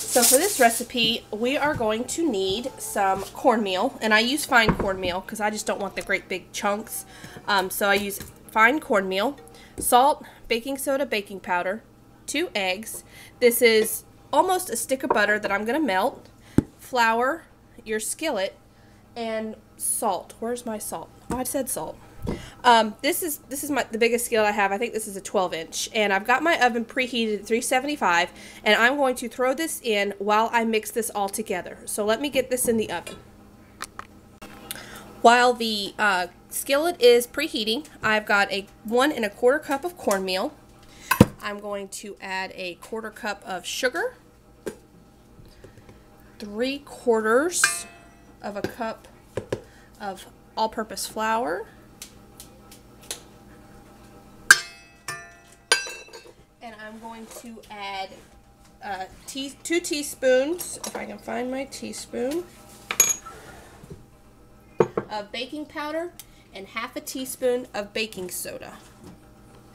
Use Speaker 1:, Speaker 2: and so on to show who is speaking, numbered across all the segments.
Speaker 1: So for this recipe, we are going to need some cornmeal, and I use fine cornmeal because I just don't want the great big chunks. So I use fine cornmeal, salt, baking soda, baking powder, 2 eggs. This is almost a stick of butter that I'm going to melt, flour, your skillet, and salt. Where's my salt? Oh, I said salt. This is the biggest skillet I have. I think this is a 12-inch, and I've got my oven preheated at 375, and I'm going to throw this in while I mix this all together. So let me get this in the oven. While the skillet is preheating, I've got a 1 1/4 cup of cornmeal. I'm going to add a 1/4 cup of sugar, 3/4 of a cup of all-purpose flour, and I'm going to add 2 teaspoons, if I can find my teaspoon, of baking powder and 1/2 teaspoon of baking soda.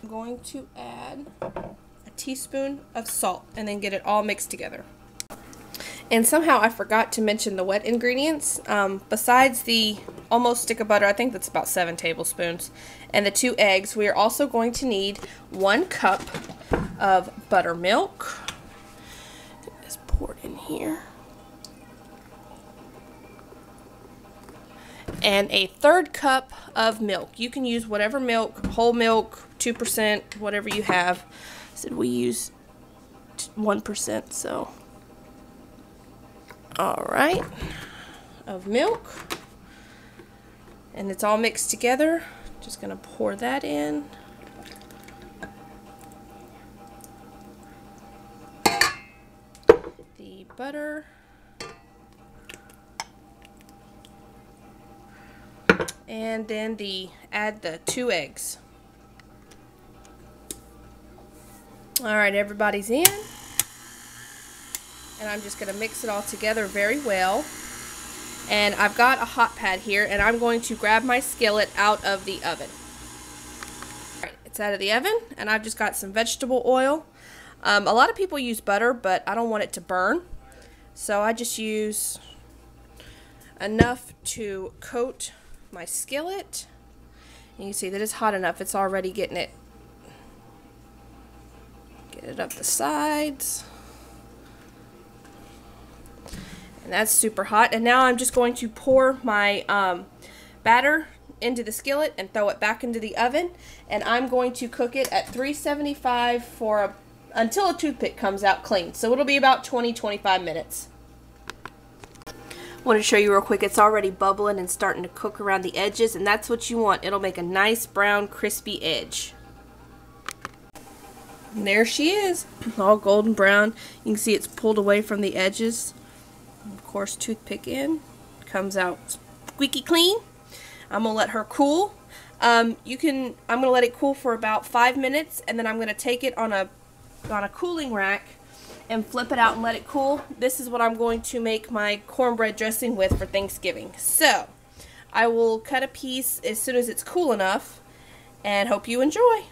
Speaker 1: I'm going to add a teaspoon of salt and then get it all mixed together. And somehow I forgot to mention the wet ingredients. Besides the almost stick of butter, I think that's about 7 tablespoons, and the 2 eggs, we are also going to need 1 cup of buttermilk. Just pour it in here. And a 1/3 cup of milk. You can use whatever milk, whole milk, 2%, whatever you have. I said we use 1%, so. Alright, of milk. And it's all mixed together. Just going to pour that in. The butter. And then add the 2 eggs. Alright, everybody's in. And I'm just going to mix it all together very well. And I've got a hot pad here, and I'm going to grab my skillet out of the oven. Alright, it's out of the oven, and I've just got some vegetable oil. A lot of people use butter, but I don't want it to burn. So I just use enough to coat my skillet. And you can see that it's hot enough. It's already getting it. Get it up the sides. And that's super hot. And now I'm just going to pour my batter into the skillet and throw it back into the oven. And I'm going to cook it at 375 for until a toothpick comes out clean. So it'll be about 20-25 minutes. I want to show you real quick. It's already bubbling and starting to cook around the edges, and that's what you want. It'll make a nice brown crispy edge. And there she is, all golden brown. You can see it's pulled away from the edges. Of course, toothpick in, comes out squeaky clean. I'm gonna let her cool. I'm gonna let it cool for about 5 minutes, and then I'm gonna take it on a cooling rack and flip it out and let it cool. This is what I'm going to make my cornbread dressing with for Thanksgiving. So I will cut a piece as soon as it's cool enough, and hope you enjoy.